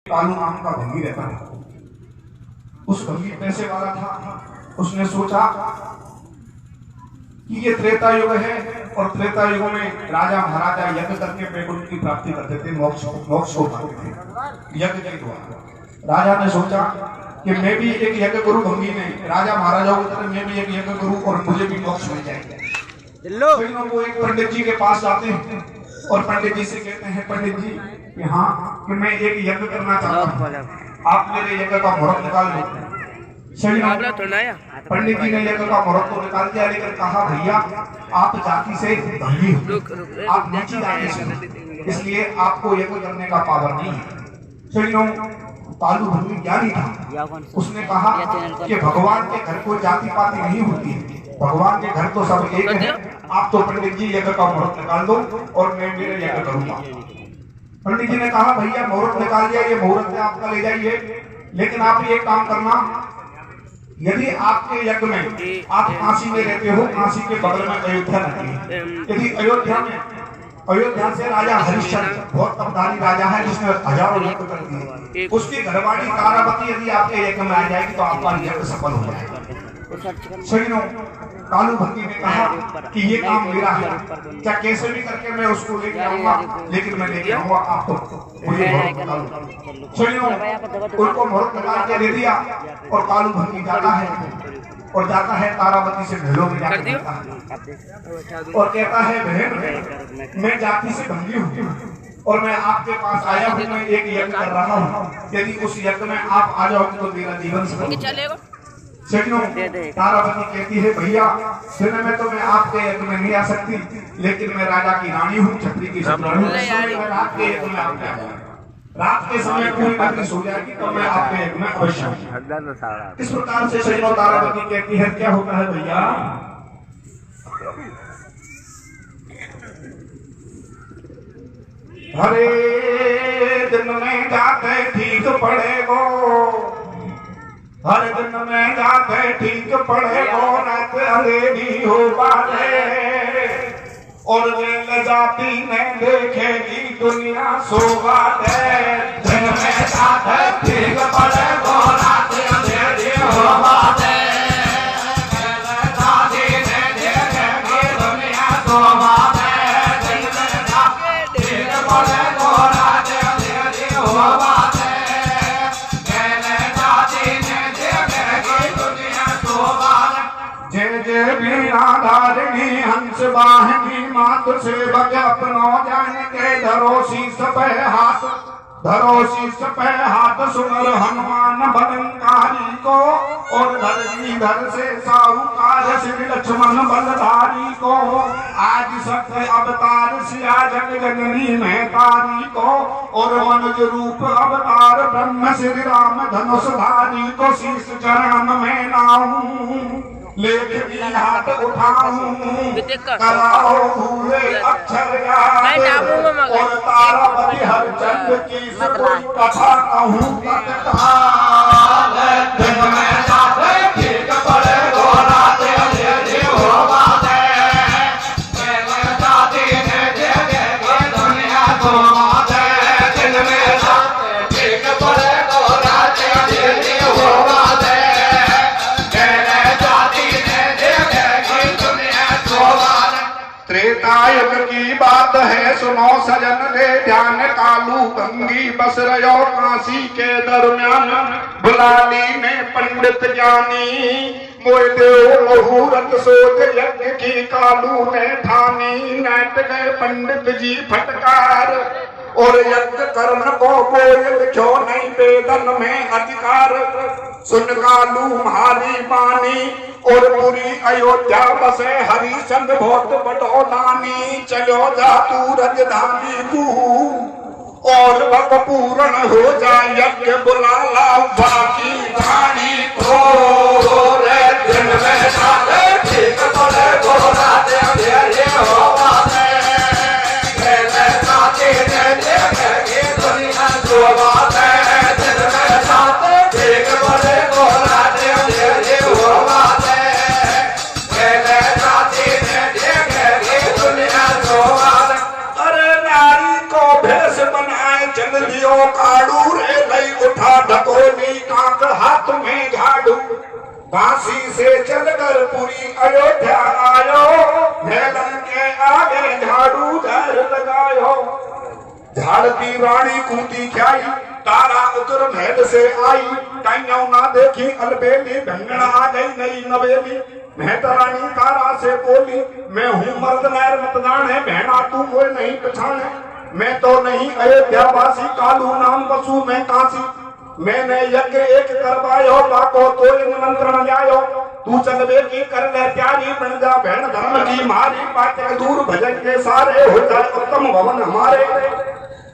कालू नाम का भंगी रहता था। उस भंगी पैसे वाला था। उसने सोचा कि ये त्रेता युग है और त्रेता युग में राजा महाराजा यज्ञ करके वैकुंठ की प्राप्ति करते थे, मोक्ष को पाते थे यज्ञ के द्वारा। राजा ने सोचा कि मैं भी एक यज्ञ करूं, भंगी ने राजा महाराजाओं की तरह मैं भी एक यज्ञ करूं और मुझे भी मोक्ष मिल जाएगा। फिर वो एक पंडित जी के पास जाते हैं और पंडित जी से कहते हैं, पंडित जी कि हाँ कि मैं एक यज्ञ करना चाहता हूँ, आप मेरे यज्ञ का मुहूर्त निकाल दो। पंडित जी ने यज्ञ का मुहूर्त तो निकाल दिया, लेकिन कहा भैया आप जाति से भंगी हो, आप नीची जाति से, इसलिए आपको यज्ञ करने का पावर नहीं है। कालू भंगी ज्ञानी था। उसने कहा कि भगवान के घर कोई जाति पाति नहीं होती है, भगवान के घर तो सब एक है। आप तो पंडित जी यज्ञ का मुहूर्त निकाल दो और मैं मेरे यज्ञ करूंगा। पंडित जी ने कहा भैया मुहूर्त निकाल दिया, ये मुहूर्त आपका ले जाइए, लेकिन आप ये काम करना, यदि आपके यज्ञ में आप काशी में रहते हो, काशी के बगल में अयोध्या रहती है, यदि अयोध्या से राजा हरिश्चंद्र बहुत तपधारी राजा है जिसने हजारों यज्ञ कर दिए, उसकी घरवाली तारावती यदि आपके यज्ञ में आ जाएगी तो आपका यज्ञ सफल हो जाएगा। सुनो, कालू भंगी ने कहा कि ये काम मेरा है, क्या कैसे भी करके मैं उसको लेके आऊंगा, लेकिन मैं लेके आऊंगा आपको। सुनो, उनको मुहूर्त निकाल के दे दिया और कालू भंगी जाता है तारावती से महलों में जाकर और कहता है बहन मैं जाति से भंगी हूँ और मैं आपके पास आया हूँ, मैं एक यज्ञ कर रहा हूँ, यदि उस यज्ञ में आप आ जाओगे तो मेरा जीवन सफल चलेगा। तारावती कहती है भैया सुने में तो मैं आपके यज्ञ में नहीं आ सकती, लेकिन मैं राजा की रानी हूँ, छत्री की रात के यज्ञ में आपके आ जाऊंगा, रात के समय पूरी नगरी सो जाएगी तो मैं आपके यज्ञ में अवश्य आऊंगा। इस प्रकार से सैनो तारावती कहती है क्या होता है भैया, हरे दिन में जाते ठीक पड़ेगो, हर दिन में जाते ठीक पड़ेगो, रात अंधेरी हो पाए और वे जाति में देखेगी दुनिया शोभा दे। दिन में जाते ठीक पड़ेगो, रात अंधेरी हो पाए जाति में देखेगी दुनिया शोभा दे। दिन में जाते ठीक पड़ेगो, रात अंधेरी हो पाए धारिणी हंस वाहिनी मातु सेवक अपनो जान के धरो शीस पे हाथ सुनर हनुमान बलंकारी को और धर से साहूकार श्री लक्ष्मण बलधारी को। आज सत्य अवतार सिया जग जननी महतारी को और मनुज रूप अवतार ब्रह्म श्री राम धनुषधारी को। शीश चरण में नाऊं लेख भी हाथ उठाऊं, कराओ भूले अक्षर याद और तारावती हरिश्चंद्र की कोई कथा कहूं तत्काल। दिन में जाते ठीक पड़ेगो, रात अंधेरी हो बाते, जाति ने देखेगी दुनिया शोभा दे। दिन में जाते ठीक पड़ेगो, रात अंधेरी हो बाते, त्रेतायुग की बात है सुनो सजन ले ध्यान। कालू भंगी बस रहो काशी के दरम्यान, बुलाली ने पंडित ज्ञानी मोय देव मुहूर्त सोच यज्ञ की कालू ने ठानी। नाट गए पंडित जी फटकार और यज्ञ कर्म को बोल क्यों नहीं वेदन में अधिकार। सुन कालू मारी बानी और पूरी अयोध्या बसे हरिश्चंद्र बहुत बड़ो दानी। चलो जा तू राजधानी तू और वक पूर्ण हो जाए यज्ञ बुला ला बाकी रानी को। रे दिन में जाते ठीक पड़ेगो, रात अंधेरी हो बाते, जाति ने देखेगी दुनिया शोभा दे। दिन में जाते ठीक पड़ेगो, रात अंधेरी हो बाते, जाति ने देखेगी दुनिया शोभा दे। अरे नारी को भेष बनाए चल दियो कालू रे गई उठा ढकोली कांक हाथ में झाड़ू, काशी से चलकर पूरी अयोध्या आयो, मेलन के आगे झाड़ू धर लगायो। झाड़ती रानी कूदी खाई, तारा उतर महल से आई, कहीं ना देखी अलबेली, ढंगना आ गई नई नवेली। मेहता रानी तारा से बोली, मैं हूँ मर्द नैर मतदान है, बहना तू कोई नहीं पछाने, मैं तो नहीं अयोध्या वासी, कालू नाम बसू मैं काशी। मैंने यज्ञ एक करवायो, बाको तो निमंत्रण लायो, तू चलबे की कर ले प्यारी, बन जा बहन धर्म की मारी, बातें दूर भजन के सारे, हो जाए उत्तम भवन हमारे।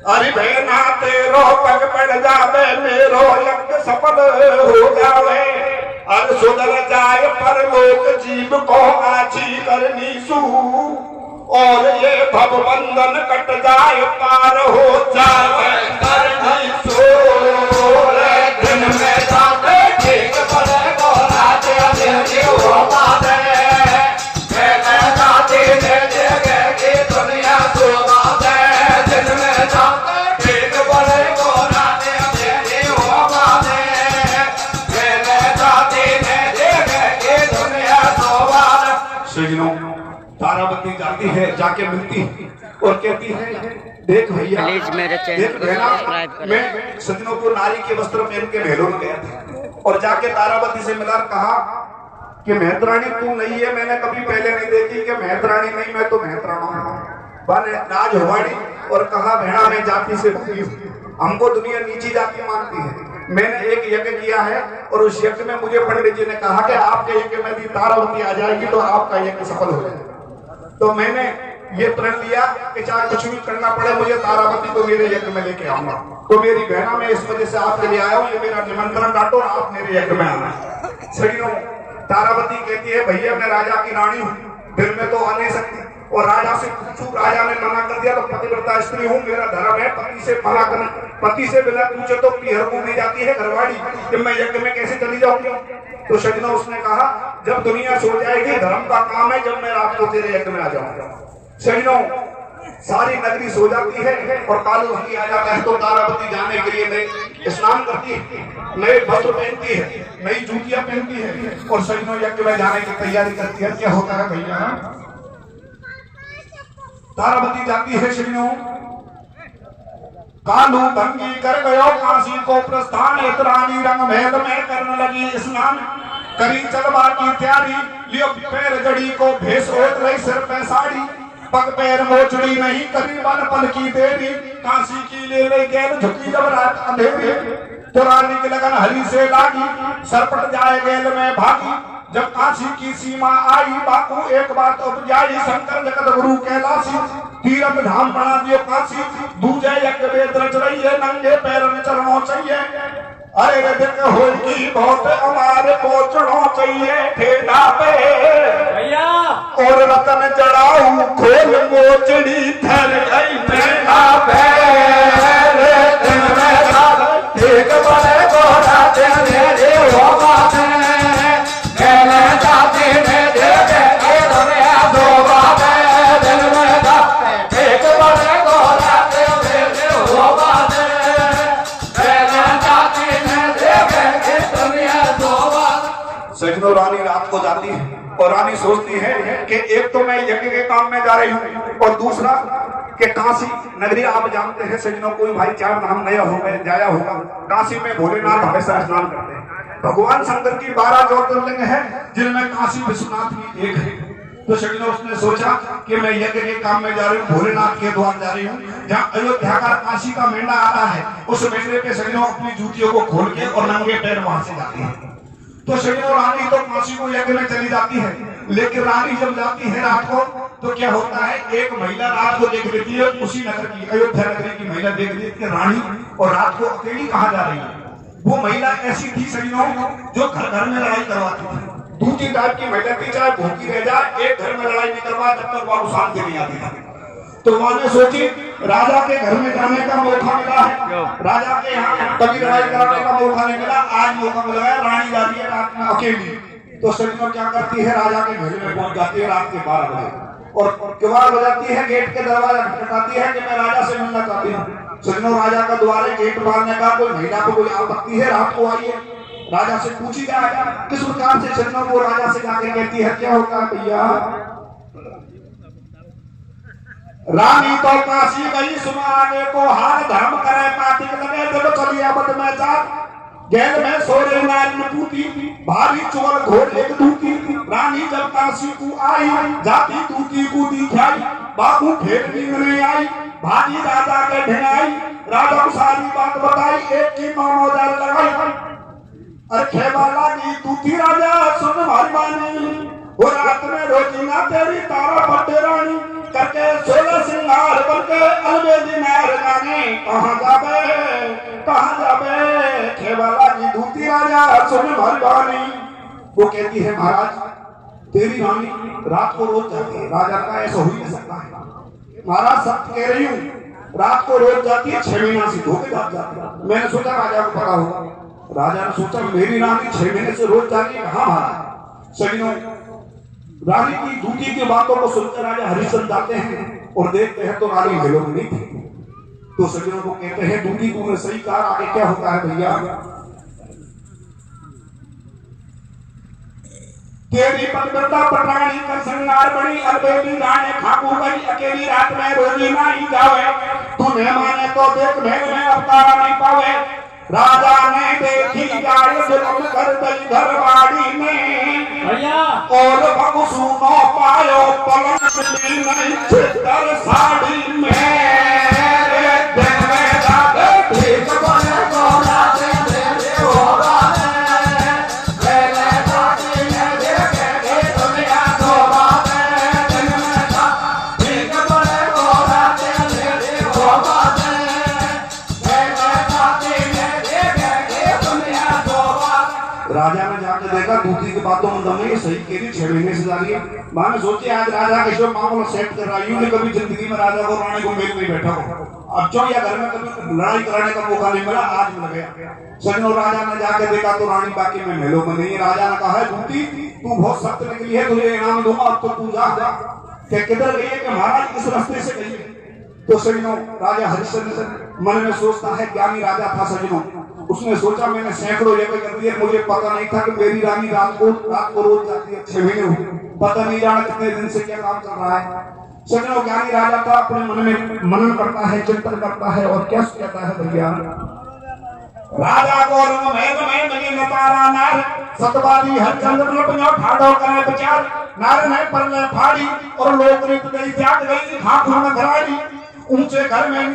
अरे बहना तेरो पग पड़ जावे, मेरो यज्ञ सफल हो जावे, अर सुधर जाए परलोक जीव को आछी करनी सू, और ये भव बंधन कट जाए पार हो जाए करनी सू। दिन में जाते ठीक पड़े को राजे देव हो पाते, मैंने जाती दे जगह की दुनिया को बाते, दिन में जाते ठीक पड़े को राजे देव हो पाते, मैंने जाती दे जगह की दुनिया को बाते। सजनों, तारावती जाती है, जाके मिलती है और कहती है, देख भैया, देख बहना, मैं सजनों को नारी के वस्त्र पहन के महलों में गया था और जाके तारावती से मिला, कहा कि मेहतरानी तू नहीं है, मैंने कभी पहले नहीं देखी कि मेहतरानी नहीं, मैं तो मेहतराना हूँ। बने नाज हुआड़ी और कहा, बहना मैं जाति से भूली हूँ, हमको दुनिया नीची जाति मानती है। मैंने एक यज्ञ किया है और उस यज्ञ में मुझे पंडित जी ने कहा कि आपके यज्ञ में भी तारावती आ जाएगी तो आपका यज्ञ सफल हो जाएगा। तो मैंने ये प्रण लिया कि चाहे कुछ भी करना पड़े, मुझे तारावती को मेरे यज्ञ में लेके आऊंगा। तो मेरी बहना, मैं इस वजह से आपके लिए आया हूँ, ये मेरा निमंत्रण डांटो, आप मेरे यज्ञ में आना। सही तारावती कहती है, भैया मैं राजा की रानी हूँ, फिर मैं तो आ नहीं सकती, और राजा से पूछूं, राजा ने मना कर दिया तो पतिव्रता स्त्री हूँ, मेरा धर्म है पति से मना करना, पति से बिना पूछे तो पीहर को नहीं जाती है घरवाड़ी, जब मैं यज्ञ में कैसे चली जाऊंगी। तो सजना उसने कहा, जब दुनिया सो जाएगी, धर्म का काम है, जब मैं रात को तेरे यज्ञ में आ जाऊंगा। सजनों, सारी नगरी सो जाती है और कालू हंगी आ जाता है, तो तारावती जाने के लिए नए स्नान करती है, नए वस्त्र पहनती है, नई जूतियां पहनती है और सजनों यज्ञ में जाने की तैयारी करती है। क्या होता है भैया, तारावती जाती है, सजनों कालू भंगी कर गयो काशी को प्रस्थान, रानी रंग महल में करने लगी स्नान, करी चलवा की तैयारी, लियो पैर जड़ी को भेष ओढ़ रही, सिर पे साड़ी, पग पैर मोचड़ी नहीं, करी बन पल की देरी, काशी की ले गैल झुकी जब रात अंधेरी, तो रानी की लगन हरी से लागी, सरपट जाए गैल में भागी, जब काशी की सीमा आई, बापू एक बात उपजाई, शंकर जगत गुरु कैलाशी, तीरथ धाम बना दियो काशी, दूजे यज्ञ वेद रच रही है, नंगे पैर में चरणों चाहिए, अरे दिन होगी बहुत हमारे पहुंचना चाहिए ठेला पे भैया, और रतन चढ़ाऊ खोल मोचड़ी थर गई ठेला पे, दिन में एक बड़े गोरा तेरे हो बात सजनों। रानी रात को जाती है और रानी सोचती है कि एक तो मैं यज्ञ के काम में जा रही हूँ और दूसरा कि काशी नगरी आप जानते हैं सजनों, कोई भाई चार धाम गया होगा जाया होगा, काशी में भोलेनाथ हमेशा स्नान करते हैं। भगवान शंकर की 12 ज्योतिर्लिंग है जिनमें काशी विश्वनाथ भी एक है। तो सजनों उसने सोचा कि मैं यज्ञ के काम में जा रही हूँ, भोलेनाथ के द्वार जा रही हूँ, जहाँ अयोध्या का काशी का मेला आ रहा है, उस मेले पे सजनों अपनी जूतियों को खोल के और नंगे पैर वहां से जाती है। तो सजनों रानी तो काशी को यज्ञ में चली जाती है, लेकिन रानी जब जाती है रात को तो क्या होता है, एक महिला रात को देख लेती है, उसी नगर की अयोध्या नगरी की महिला देख लेती है रानी, और रात को अकेली कहाँ जा रही है। वो महिला ऐसी थी सजनों जो घर घर में लड़ाई करवाती थी, दूसरी टाइप की महिला थी, चाहे भूखी रह जाए एक घर में लड़ाई नहीं करवा जब तक वो शांति नहीं आती थी। तो उन्होंने सोची राजा के घर में जाने का मौका मिला है, राजा के यहाँ कभी लड़ाई कराने का मौका नहीं मिला, आज मौका मिला है, रानी जा रही है रात में अकेली। तो सजनों क्या करती है, राजा के घर में पहुंच जाती है रात के 12 बजे। और किवाड़ बजाती है, गेट के दरवाजा खटखटाती है कि मैं राजा से मिलना चाहती हूँ। सजनों, राजा का द्वारे गेट मारने का कोई महिला को कोई आपत्ति है? रात को आइए, राजा से पूछी जाएगा किस प्रकार से सजनों को राजा से जाके कहती है क्या होता है भैया? रानी तो काशी गई सुनाने को हार धर्म करे पातिक लगे जब चलिया बद में जा गैल में सोरे नार पूती भारी चोर घोड़ एक दूती। रानी जब काशी को आई जाती दूती को दिखाई बाबू फेर नहीं आई भाजी राजा के ढिलाई। राजा को सारी बात बताई, एक की 9,000 लगाई। अरे खेवा लागी दूती राजा सुन हमारी बानी वो रात में रोजीना तेरी तारा पट्टे रानी करके 16 सिंगार करके अलबेदी नार गाने कहाँ जाबे खेवाला की दूती राजा सुन भरवानी। वो कहती है महाराज तेरी रानी रात को रोज जाती है। राजा का ऐसा हो ही नहीं सकता है महाराज, सत्य कह रही हूँ, रात को रोज जाती है, 6 महीना से धोखे जाती है। मैंने सोचा राजा को पता होगा। राजा ने सोचा मेरी रानी 6 महीने से रोज जाती है, कहाँ महाराज? सजनों, रानी की दूती की बातों को सुनकर राजा हरिश्चंद्र जाते हैं और देखते हैं तो रानी मेलों में नहीं थी। तो सज्जनों को कहते हैं दूती तूने सही कहा, आगे क्या होता है भैया? तेरी पतिव्रता पटरानी कर संगार बड़ी अलबेली रानी खाकू गई अकेली रात में रोजी नहीं जावे। तू न माने तो देख महल में अवतारा नहीं पावे। राजा ने देखी गाड़ी जुल्म कर गई घरवाड़ी में और बबू सुनो पायो पलंग मिली नहीं छितर साड़ी में। राजा ने जाकर देखा दूती की बातों में दम नहीं, सही कह रही, 6 महीने से जा रही है। मैंने सोची आज राजा के मामला सेट कर रहा है। कभी जिंदगी में राजा को रानी को मेल नहीं बैठा हो, अब जो या घर में कभी लड़ाई कराने का मौका नहीं मिला, आज मिल गया। सजनों, राजा ने जाकर देखा तो रानी बाकी में मेलों में नहीं। राजा ने कहा है दूती तू बहुत सख्त निकली है, तुझे इनाम दूंगा, अब तो तू जा। किधर गई है कि महाराज इस रास्ते से गई है। तो सजनों, राजा हरिश्चंद्र मन में सोचता है, ज्ञानी राजा था सजनों, उसने सोचा मैंने सैकड़ों जगह कर दिए, मुझे पता नहीं था कि मेरी रानी रात को रोज जाती है। 6 महीने हुए, पता नहीं जाना कितने दिन से क्या काम चल रहा है। सजनों, ज्ञानी राजा था, अपने मन में मनन करता है, चिंतन करता है और क्या कहता है भैया? राजा को महल में मिली नतारा नार सतवादी हरिश्चंद्र ने पंजो ठाडो करे विचार। नार ने परले फाड़ी और लोक रीत गई त्याग गई खाखू में घराड़ी। ऊंचे घर में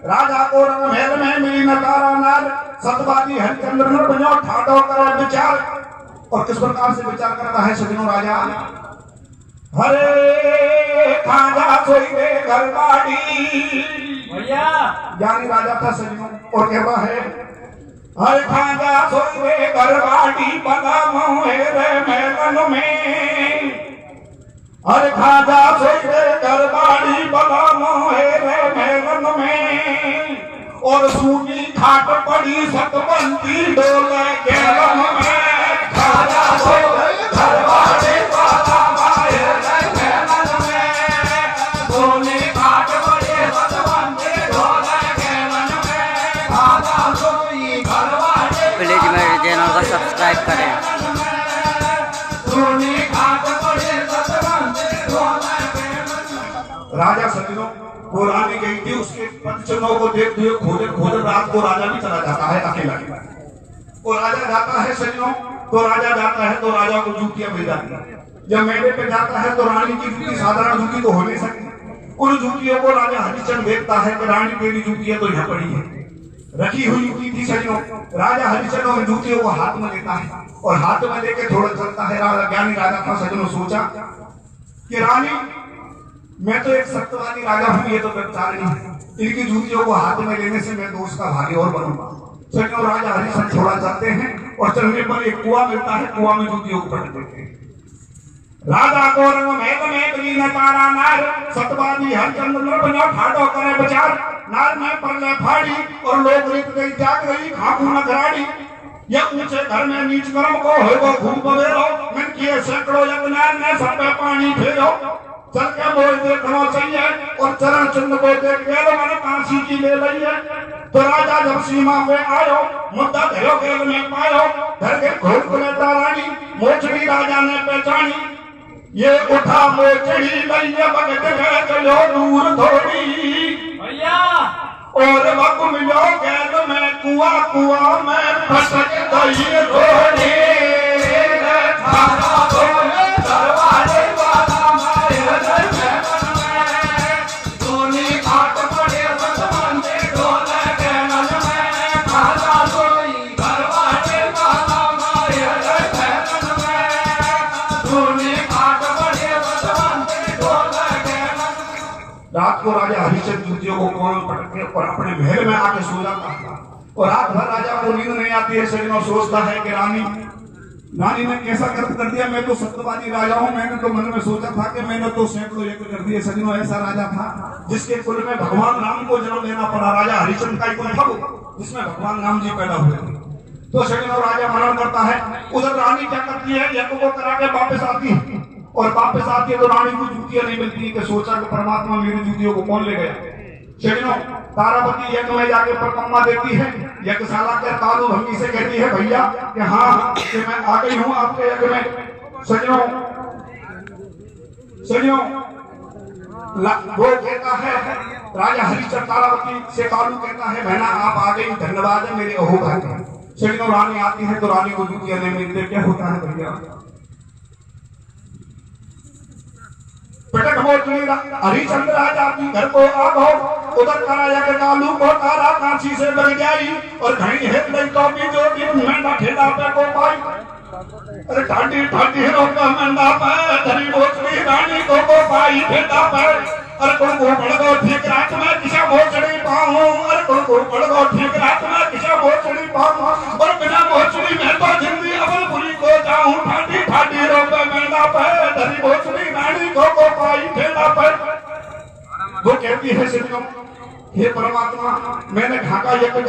राजा को महल में मिली नतारा नार सतवादी हरिश्चंद्र ने पंजो ठाडो करे विचार। और किस प्रकार से विचार करता है सजनों राजा? हरे खाजा सोई दे घर बाड़ी भैया, ज्ञानी राजा था सजनों, और कहता है हर खाजा सोई दे घर बाड़ी बना मोहरे महलन में। हर खाजा सोई दे घर बाड़ी बना मोहरे महलन में और सूनी खाट पड़ी सतबंदी डोले गैलन में। खाजा सोई दे घर बाड़ी प्लीज मेरे चैनल को सब्सक्राइब करें। राजा सजनों को रानी गई थी, उसके पतिचनों को देखते हुए खोजन रात को राजा भी चला जाता है अकेला। वो राजा जाता है सजनों, तो राजा जाता है तो राजा को जूतियां मिल जाती है। जब मेले पे जाता है तो रानी की जूती साधारण जूती तो हो नहीं सकती। उन जूतियों को राजा हरिश्चंद्र देखता है कि रानी तेरी जूतियां तो यहाँ पड़ी है, रखी हुई जूती थी सजनों। राजा हरिश्चंद्र उन जूतियों को हाथ में लेता है और हाथ में लेके थोड़ा चलता है। ज्ञानी राजा था सजनों, सोचा कि रानी मैं तो एक सत्यवादी राजा हूँ, ये तो व्यभिचारिणी है, इनकी जूतियों को हाथ में लेने से मैं दोष का भागी और बनूंगा। सजनों, राजा हरिश्चंद्र थोड़ा चलते हैं और चलने पर एक कुआं मिलता है, कुआं में जूतियों को पटक देते हैं। राजा को रंग में मिली नतारा नार सतवादी हरिश्चंद्र ने पंजो ठाडो करे विचार। नार में परले फाड़ी और लोक रीत गई त्याग गई खाकू न घराड़ी। ये ऊंचे घर में नीच कर्म को होगो खूब बवेरो, मन किए सैकड़ों यज्ञ ने सब पे पानी फेरो। चल के मोड़ देखना चाहिए और चरण चिन्ह को देख के मैंने कांसी की ले ली है। तो राजा जब सीमा पे आयो मुद्दा धरो गेल में पायो घर के घोल को लेता रानी मोचड़ी राजा ने पहचानी ये उठा मोचड़ी लैया भगत गए चलो दूर थोड़ी भैया और वक्त मिलो गेल में कुआ कुआ में फसक गई थोड़ी रात को राजा हरिश्चंद्र दूतियों को कौन पटक के और अपने महल में आके सो जाता है और रात भर राजा को नींद नहीं आती है। सजनों सोचता है कि रानी ने कैसा कर्म कर दिया। मैं तो सत्यवादी राजा हूँ, मैंने तो मन में सोचा था कि मैंने तो सैकड़ों यज्ञ कर दिए। सजनों ऐसा राजा था जिसके कुल में भगवान राम को जन्म लेना पड़ा। राजा हरिश्चंद्र का ही कुल था जिसमें भगवान राम जी पैदा हुए थे। तो सजनों राजा मरण करता है। उधर रानी क्या करती है, यज्ञ को करा के वापस आती है और वापस आती है तो रानी को जूतियां नहीं मिलती कि सोचा कि परमात्मा मेरी जूतियों को कौन ले गया। सजनों तारावती यज्ञ में जाके परकम्मा देती है। यज्ञशाला के तालू भंगी से कहती है भैया कि हाँ कि मैं आ गई हूँ आपके यज्ञ में। सजनों वो कहता है राजा हरिश्चंद्र तारावती से तालू कहता है बहना आप आ गई, धन्यवाद है मेरे अहो भाई। सजनों रानी आती है तो रानी को जूतियां नहीं मिलते। क्या होता है भैया, पटक मोचड़ी हरिश्चंद्र राजा की घर को आगो उधर कराया के कालू को तारा कांसी से बन गई और घड़ी हेत लई तो भी जो दिन मेंढा ठेला पे को पाई। अरे ठाडी ठाडी रोका मेंढा पे धरी मोचड़ी रानी को पाई ठेला पे। अरे को बड़गो ठीक रात में किसा मोचड़ी पाऊं, अरे को बड़गो ठीक रात में किसा मोचड़ी पाऊं और बिना मोचड़ी में तो जिंदगी अवलपुरी को जाऊं। ठाडी ठाडी रोका मेंढा पे धरी मोचड़ी रानी को पाई ठेला पर। वो कहती है सजनों हे परमात्मा मैंने ढाका यज्ञ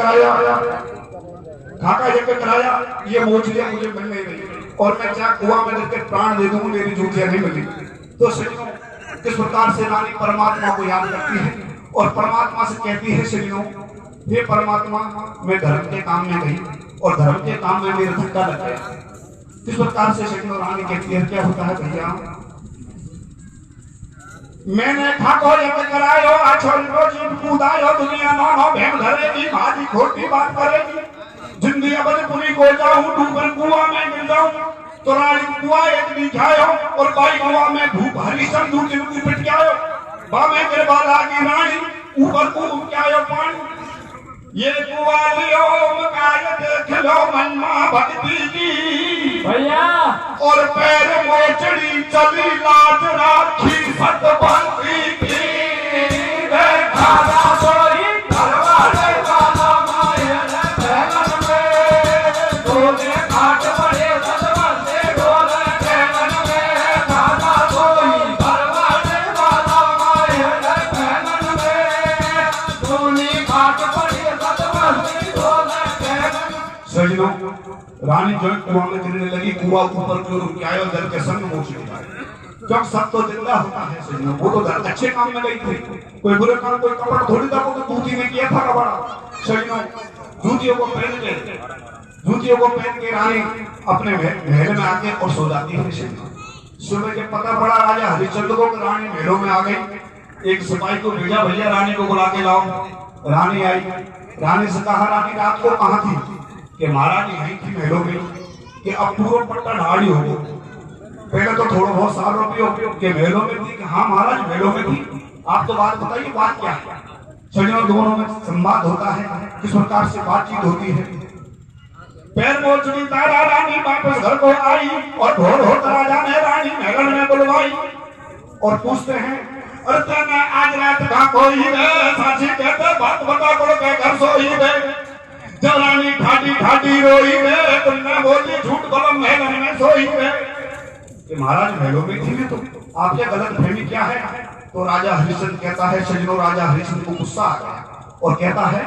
कराया ये मोचड़ियां मुझे मिल नहीं रही और मैं क्या कुआं में जाकर प्राण दे दूं मेरी जूतियां नहीं मिली। तो सजनों किस प्रकार से रानी परमात्मा को याद करती है और परमात्मा से कहती है सजनों हे परमात्मा मैं धर्म के काम में गई और धर्म के काम में मेरा धक्का लग गया। किस प्रकार से सजनों रानी कहती है क्या होता है भैया, मैंने ठाको यज्ञ करायो आछोरी रोजी मुदायो दुनिया नो भेम धरेगी भाजी खोटी बात करेगी। जिंदगी अवलपुरी को जाऊं डूबन कुआं में गिर जाऊं तो रानी कुआं एक दिखायो और बाई कुआं में धूप हरिश्चंद्र दूती को पिट गयो। बा में गिरबा लागी रानी ऊपर को उमकायो पानी। ये कुआं लियो मकाय देख लो महिमा भक्ति की भैया और पैर मोचड़ी चली लाज राखी सतबंदी की। खाना सोई घरवाले वाला मायर बहन में डोले घाट पड़े सतबंदे डोले बहन में। खाना सोई घरवाले वाला मायर बहन में डोले घाट पड़े सतबंदे डोले बहन। सजनों रानी जो कुआं में गिरने लगी कुआं ऊपर की ओर उठाया जल के संग मोचड़ी आई। जब सब तो जिंदा होता है सजनों वो तो अच्छे काम में गई थी, कोई बुरे काम कोई कपड़ा थोड़ी था, वो तो दूती ने किया था कपड़ा। सजनों जूतियों को पहन के रानी अपने महल में आके और सो जाती है। सुबह जब पता पड़ा राजा हरिश्चंद्र को रानी महलों में आ गई, एक सिपाही को भेजा भैया रानी को बुला के लाओ। रानी आई, रानी से कहा रानी रात को कहाँ थी कि महाराज यहीं थी महलों में कि अब पूरा पट्टा ढाड़ी हो गई। पहले तो थोड़ा बहुत साल रुपये के महलों में थी कि हाँ महाराज महलों में थी। आप तो बात बताइए बात क्या है। सजनों दोनों में संवाद होता है, किस प्रकार से बातचीत होती है। पैर मोचड़ी तारा रानी वापस घर को आई और भोर होता राजा ने रानी महल में बुलवाई और पूछते हैं अरे तेने आज रात का कोई साची कहते बात बता बोलो के घर सोई रे। जब रानी ठाडी ठाडी रोई रे तुमने बोली झूठ बोलो महल में सोई रे। महाराज महलों में थी तो आपके गलत फहमी क्या है। तो राजा हरिश्चंद्र कहता है सजनों राजा हरिश्चंद्र को गुस्सा आ गया और कहता है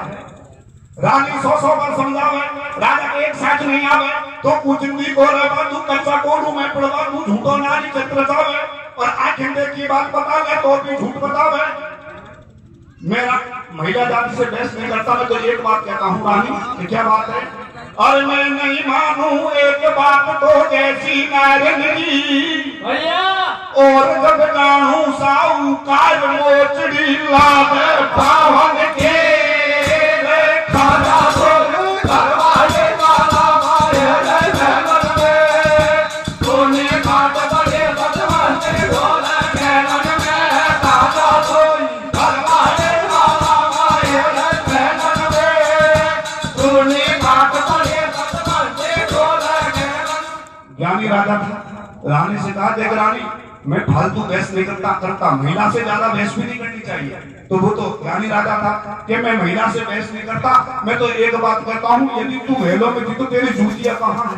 रानी 100 बार समझावे राजा के एक साथ नहीं आवे तो कुछ जिंदगी को रवा तू कच्चा कोडू में पड़वा तू झूठो नारी चक्र जावे। और आखिर की बात बता ले तो भी झूठ बतावे। मेरा महिला जाति से बहस नहीं करता, मैं तो एक बात कहता हूँ रानी कि क्या बात है। और मैं नहीं मानू एक बात तो जैसी नारंगी भैया और जब गाणू साहूकार मोचड़ी लावे पावन के खाना बोल करवाए वाला मारे महल में सोने घाट बड़े सजवन से ढोल खेलन में खाना बोल करवाए वाला मारे महल में सोने घाट बड़े सजवन से ढोल खेलन। ज्ञानी राजा था, रानी से कहा देख रानी मैं फालतू बहस नहीं करता, महिला से ज्यादा बहस भी नहीं करनी चाहिए। तो वो तो ज्ञानी राजा था कि मैं महिला से बहस नहीं करता, मैं तो एक बात कहता हूँ यदि तू महलों में थी तो तेरी जूतियां कहाँ है।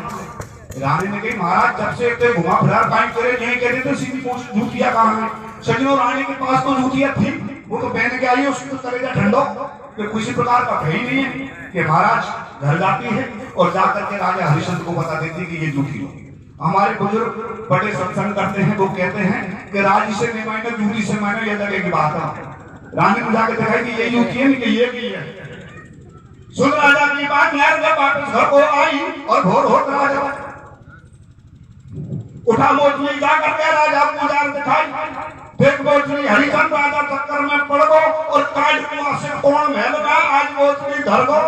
रानी ने कही महाराज जब से ते घुमा फिरा काई करे नहीं कहते तो सीधी पूछ जूतियां कहाँ है। सजनों रानी के पास तो जूतियां थी, वो तो पहन के आई है, उसकी तो कलेजा ठंडो तो किसी प्रकार का भय नहीं है कि महाराज घर जाती है और जाकर के राजा हरिश्चंद्र को बता देती कि ये जूती हो। हमारे बुजुर्ग बड़े सत्संग करते हैं, वो कहते हैं कि राज से नहीं मायने जूती से मायने ये लगे की बात है। रानी को जाकर दिखाई कि ये जूती है कि ये की है। सुन राजा की बात यार जब वापस घर को आई और भोर होकर राजा उठा मोचली जाकर के राजा पूजा दिखाई। देख मोचली हरिचंद राजा चक्कर में पड़ गो और काट कुआं से कोण महल में आज मोचली धर गो।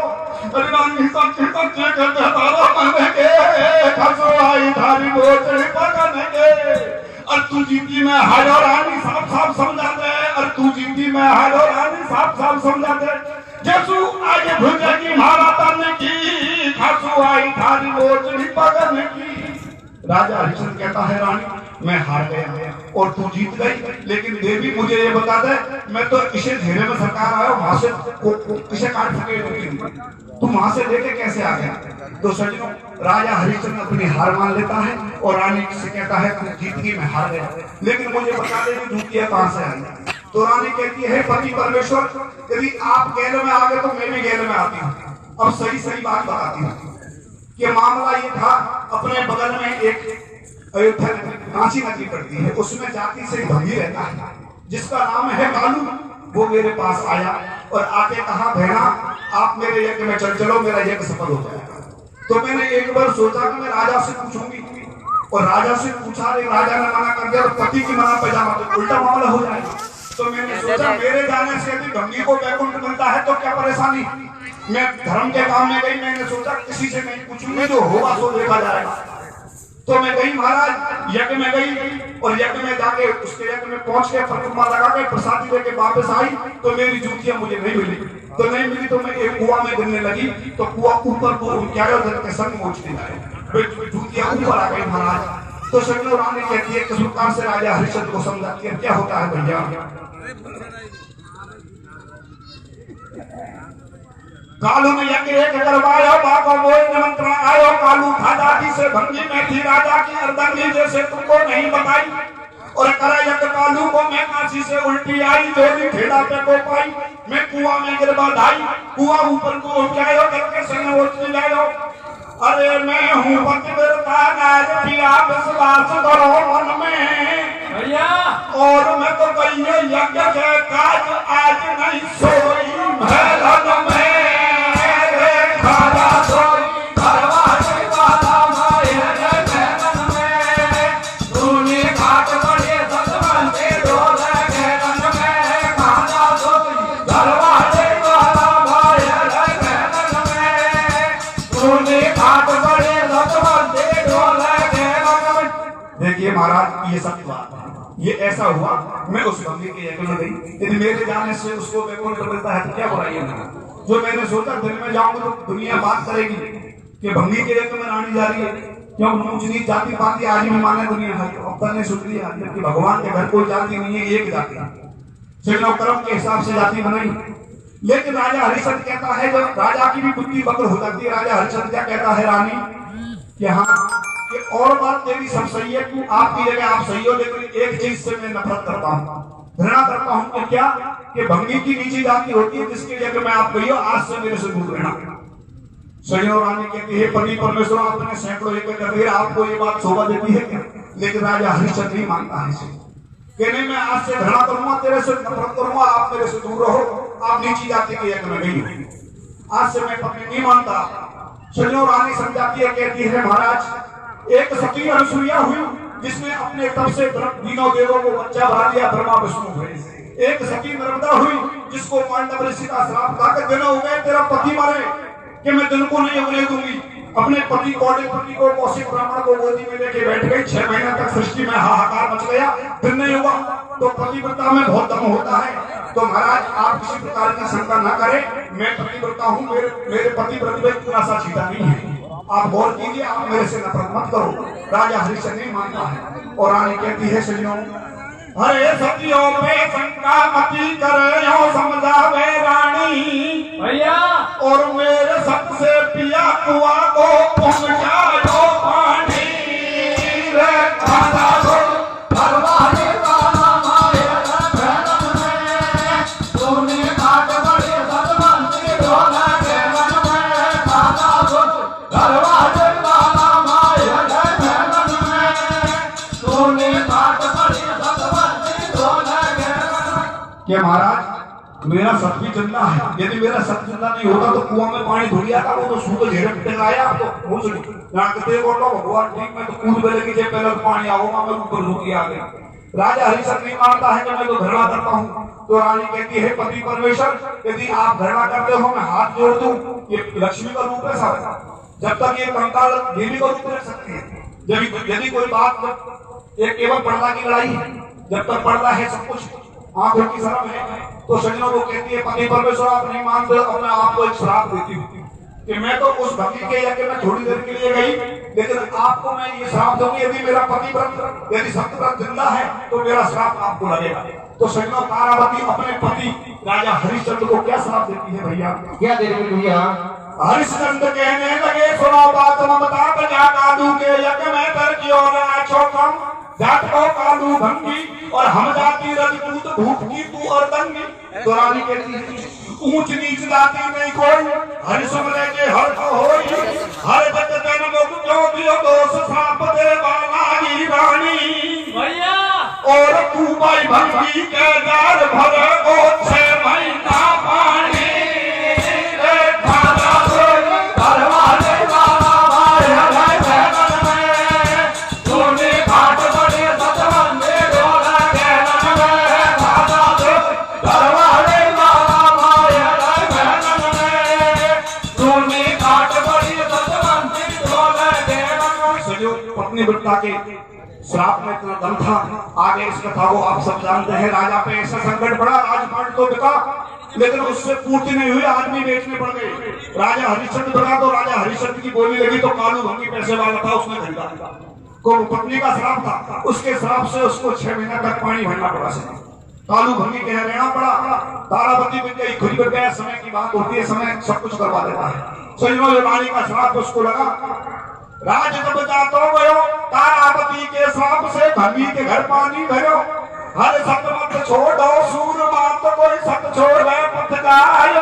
रानी सच्ची सच्ची कहते तारा मन के खसवाई धारी मोचली पकड़ के और तू जीती में हारो रानी साफ साफ समझा दे और तू जीती में हारो रानी साफ साफ समझा दे। जसू आज भुजा की मारा तन की खसवाई धारी मोचली पकड़ की। राजा हरिश्चंद्र कहता है रानी मैं हार गया और तू जीत गई, लेकिन देवी मुझे ये बता दे मैं तो इसे घेरे में सरकार आया वहां से इसे काट सके तू वहां से लेके कैसे आ गया। तो सजनों राजा हरिश्चंद्र अपनी हार मान लेता है और रानी से कहता है तू जीत गई मैं हार गया, लेकिन मुझे बता दे जूतियां कहां से आई। तो रानी कहती है पति परमेश्वर यदि आप गैल में आ गए तो मैं भी गैल में आती हूँ। अब सही सही बात बताती हूँ कि मामला ये था, अपने बगल में एक अयोध्या कांची नदी पड़ती है, उसमें जाति से भंगी रहता है जिसका नाम है कालू। वो मेरे पास आया और आके कहा बहना आप मेरे यज्ञ में चल चलो, मेरा यज्ञ सफल हो जाएगा। तो मैंने एक बार सोचा कि मैं राजा से पूछूंगी और राजा से पूछा, राजा ने मना कर दिया, पति की मना पैजामा तो उल्टा मामला हो जाएगा। तो मैंने सोचा मेरे जाने से यदि भंगी को वैकुंठ मिलता है तो क्या परेशानी। मैं धर्म के काम में गई, मैंने सोचा किसी से नहीं पूछूंगी, जो होगा सो देखा जाएगा। तो मैं गई महाराज यज्ञ में गई और यज्ञ में जाके उसके यज्ञ में पहुंच के परिक्रमा लगा के प्रसादी लेके वापस आई तो मेरी जूतियां मुझे नहीं मिली। तो नहीं मिली तो मैं एक कुआं में गिरने लगी तो कुआं ऊपर को क्या के संग पहुंचती है, जूतियां ऊपर आ गई महाराज। तो सजनों रानी कहती है किस प्रकार से राजा हरिश्चंद्र को समझाती है क्या होता है भैया। कालू ने यज्ञ एक करवायो बाबा मोई निमंत्रण आयो। कालू था जाति से भंगी में थी राजा की अर्दंगी जैसे तुमको नहीं बताई और करा यज्ञ कालू को मैं काशी से उल्टी आई जोड़ी ठेला पे को पाई। मैं कुआं में गिर बधाई कुआं ऊपर को उठायो करके संग उठ लायो। अरे मैं हूँ पतिव्रता नारी पिया विश्वास करो मन में भैया और मैं तो कही यज्ञ के काज आज नहीं सोई महल में महाराज ये सब बात है। ये ऐसा हुआ मैं उस भंगी के यज्ञ में गई, यदि मेरे जाने से उसको वैकुंठ मिलता है तो क्या बुराई है। जो मैंने सोचा दिन में जाऊंगा तो दुनिया बात करेगी कि भंगी के यज्ञ में रानी जा रही है, क्यों ऊंच नीच जाति पाती आज भी माने दुनिया है। अब ने सुन लिया कि भगवान के घर कोई जाति नहीं है, एक जाति है, सिर्फ कर्म के हिसाब से जाति बनाई। लेकिन राजा हरिश्चंद्र कहता है जब राजा की भी बुद्धि वक्र हो जाती है, राजा हरिश्चंद्र क्या कहता है रानी कि हाँ ये और बात तेरी सब सही है, तू आपकी जगह आप सही हो, लेकिन एक चीज से मैं नफरत करता हूँ, घृणा करता हूँ कि क्या कि भंगी की नीची जाति होती है जिसके जगह मैं आप गई हो, आज से मेरे से दूर रहना। सजनों रानी कहती है पति परमेश्वर आपने सैकड़ों एक आपको ये बात शोभा देती है क्या। लेकिन राजा हरिश्चंद्र नहीं मानता है इसे। कि नहीं मैं आज से घृणा करूंगा, तेरे से नफरत करूंगा, आप मेरे से दूर रहो, आप नीची जाति के यज्ञ में गई हो, आज से मैं पत्नी नहीं मानता। सजनों, रानी समझाती है, कहती है महाराज एक सती अनुसुईया हुई जिसने अपने तप से तीनों देवों को बच्चा बना दिया, ब्रह्मा विष्णु महेश। एक सती नर्मदा हुई जिसको पांडव ऋषि का श्राप खाकर दिन हो गए तेरा पति मरे कि मैं दिन को नहीं उगले दूंगी। अपने पति पति को कौशिक ब्राह्मण को गोदी में लेके बैठ गई। 6 महीने तक सृष्टि में हाहाकार मच गया, दिन नहीं हुआ। तो पतिव्रता में बहुत दम होता है। तो महाराज आप किसी प्रकार की शंका न करें, मैं पतिव्रता हूँ, मेरे पतिव्रत में इतना सा छीटा नहीं है। आप गौर कीजिए, आप मेरे से नफरत मत करो। राजा हरिश्चंद्र नहीं मानता है और रानी कहती है सजनों, हरे सतियों पे शंका मती करे, यो समझावे रानी भैया और मेरे सबसे पिया कुआ को पहुंचाओ पानी रे खाना को भरवाने वाला मारे भैरव में, सोने काट बड़े सतमंत्री ढोला के मन में खाना को भरवाने वाला मारे भैरव में, सोने काट बड़े सतमंत्री ढोला के मन में। कि महाराज मेरा सत भी जिंदा है, यदि मेरा सत जिंदा नहीं होता तो कुआं में पानी धुल जाता, वो तो सूख घेरे पिटलाया। आप तो पूछ जानते हो भगवान ठीक, मैं तो कूद बेले की जब पहले पानी आऊंगा, मैं ऊपर रुकी आ गया। राजा हरिश्चंद्र नहीं मानता है कि मैं तो घृणा करता हूँ। तो रानी कहती है पति परमेश्वर, यदि आप घृणा करते हो मैं हाथ जोड़ दूं, ये लक्ष्मी का रूप है साहब, जब तक ये कंकाल देवी का रूप रख सकती है। यदि कोई बात एक केवल पर्दा की लड़ाई है, जब तक पर्दा है सब कुछ आंखों की शर्म है। तो सजनों को कहती है पति परमेश्वर आप नहीं मानते, अपने आप को एक श्राप देती हूँ कि मैं तो उस भक्ति के यज्ञ में थोड़ी देर के लिए गई, लेकिन आपको मैं ये श्राप दूंगी, यदि मेरा पति व्रत यदि सत्यव्रत जिंदा है तो मेरा श्राप आपको लगेगा। तो सजनों तारावती अपने पति राजा हरिश्चंद्र को क्या श्राप देती है भैया? क्या दे रहे भैया? हरिश्चंद्र कहने लगे सुनो बात ममता प्रजा कालू के यज्ञ में कर क्यों ना छोकम, जात को कालू भंगी और हम जाति रजपूत भूख की तू और दंगी। तो रानी कहती है ऊंच नीच जाति नहीं कोई, हरि सुमले के हर होई, हर जग जन मुख जो दियो दोष श्राप दे वाला ही रानी भैया और तू भाई भंगी के जार भर को 6 महीना पानी रे खाना भरवाने वाला मारे भैरव में, सोने घाट बड़े सतमंत्री ढोला के मन में खाना दो। भरवाने वाला मारे भैरव में, सोने घाट बड़े सतमंत्री ढोला के मन में। सजो पत्नी व्रता के श्राप में इतना दम था। आगे इस कथा को आप सब जानते हैं। राजा पे ऐसा संकट पड़ा, राजपाट तो बिका, लेकिन उससे पूर्ति नहीं हुई, आदमी बेचने पड़ गए। राजा हरिश्चंद्र बना तो राजा हरिश्चंद्र की बोली लगी तो कालू भंगी पैसे वाला था, उसने खरीदा को पत्नी का श्राप था, उसके श्राप से उसको 6 महीना तक पानी भरना पड़ा। कालू भंगी कह रहना पड़ा। तारावती बन गई, खुद बन गया। समय की बात होती है, समय सब कुछ करवा देता है। सजनों रानी का श्राप उसको लगा। राज जब जातो गयो तारावती के श्राप से भंगी के घर पानी भरो। हर सत मत छोड़ो सूर मात कोई सत छोड़े पथ गाय,